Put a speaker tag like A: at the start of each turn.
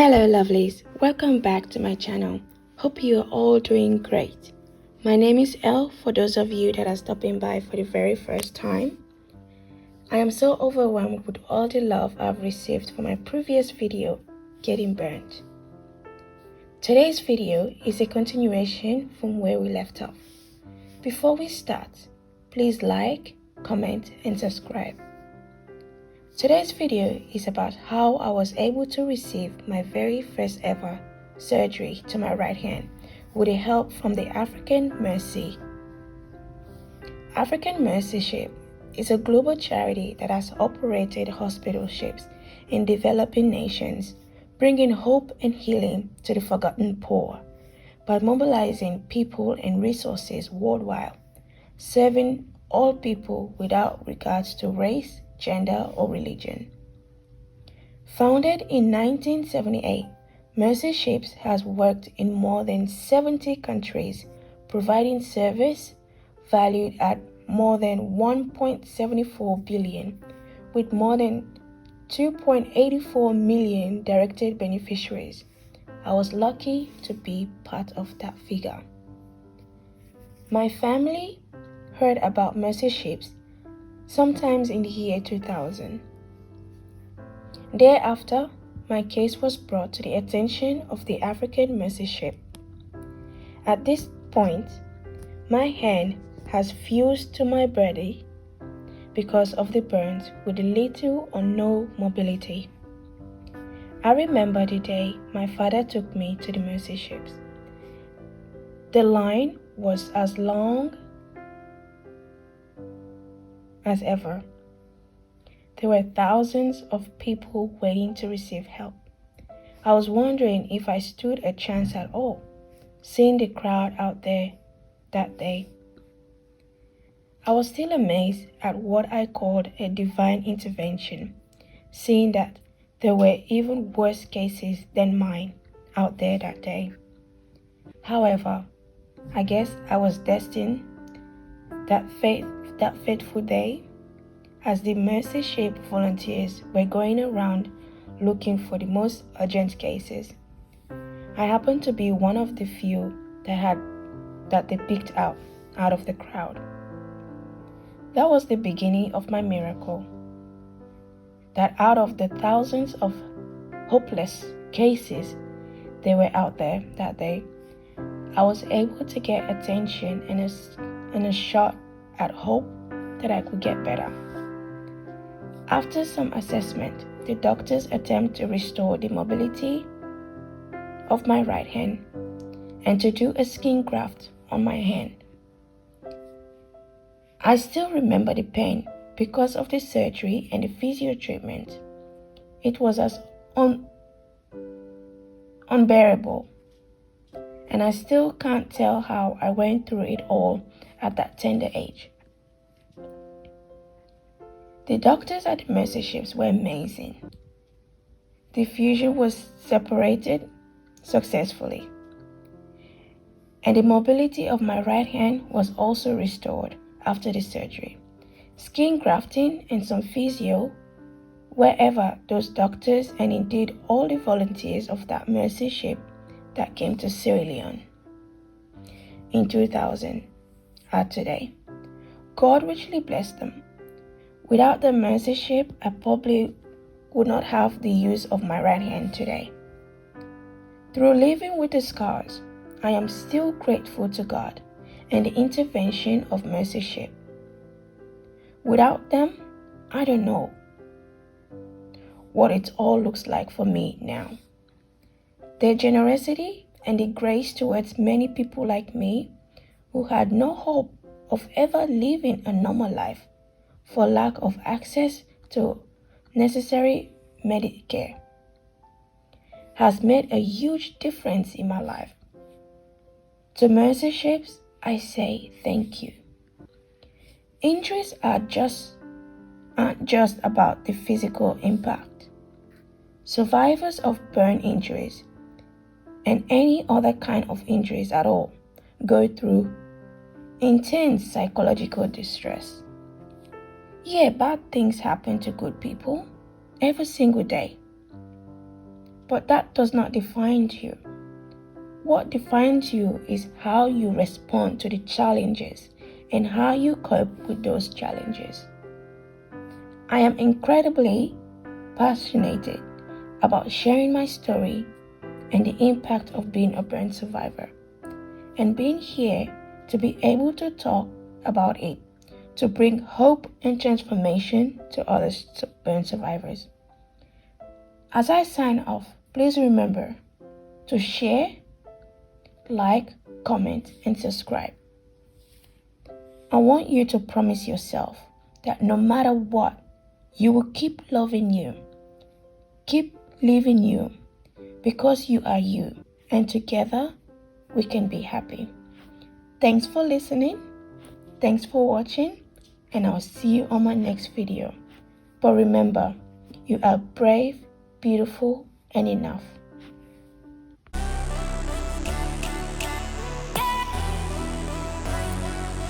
A: Hello lovelies, welcome back to my channel. Hope you are all doing great. My name is Elle for those of you that are stopping by for the very first time. I am so overwhelmed with all the love I've received for my previous video, Getting Burnt. Today's video is a continuation from where we left off. Before we start, please like, comment and subscribe. Today's video is about how I was able to receive my very first ever surgery to my right hand with the help from the African Mercy. African Mercy Ship is a global charity that has operated hospital ships in developing nations, bringing hope and healing to the forgotten poor by mobilizing people and resources worldwide, serving all people without regards to race, gender, or religion. Founded in 1978, Mercy Ships has worked in more than 70 countries, providing service valued at more than 1.74 billion, with more than 2.84 million directed beneficiaries. I was lucky to be part of that figure. My family heard about Mercy Ships sometimes in the year 2000. Thereafter, my case was brought to the attention of the African Mercy Ship. At this point, my hand has fused to my body because of the burns with little or no mobility. I remember the day my father took me to the Mercy Ships. The line was as long as ever. There were thousands of people waiting to receive help. I was wondering if I stood a chance at all, seeing the crowd out there that day. I was still amazed at what I called a divine intervention, seeing that there were even worse cases than mine out there that day. However, I guess I was destined that fateful day, as the Mercy Ship volunteers were going around looking for the most urgent cases. I happened to be one of the few that they picked out of the crowd. That was the beginning of my miracle. That out of the thousands of hopeless cases they were out there that day, I was able to get attention and a shot at hope that I could get better. After some assessment, the doctors attempt to restore the mobility of my right hand and to do a skin graft on my hand. I still remember the pain because of the surgery and the physio treatment. It was as unbearable, and I still can't tell how I went through it all at that tender age. The doctors at the Mercy Ships were amazing. The fusion was separated successfully, and the mobility of my right hand was also restored after the surgery. Skin grafting and some physio wherever those doctors and indeed all the volunteers of that Mercy Ship that came to Sierra Leone in 2000 are today. God richly blessed them. Without the Mercy Ship, I probably would not have the use of my right hand today. Through living with the scars, I am still grateful to God and the intervention of Mercy Ship. Without them, I don't know what it all looks like for me now. Their generosity and the grace towards many people like me who had no hope of ever living a normal life for lack of access to necessary Medicare has made a huge difference in my life. To Mercy Ships, I say thank you. Injuries aren't just about the physical impact. Survivors of burn injuries and any other kind of injuries at all go through intense psychological distress. Yeah, bad things happen to good people every single day. but that does not define you. What defines you is how you respond to the challenges and how you cope with those challenges. I am incredibly passionate about sharing my story and the impact of being a burn survivor, and being here to be able to talk about it, to bring hope and transformation to other burn survivors. As I sign off, please remember to share, like, comment, and subscribe. I want you to promise yourself that no matter what, you will keep loving you, keep living you, because you are you, and together we can be happy. Thanks for listening, thanks for watching, and I'll see you on my next video. But remember, you are brave, beautiful, and enough.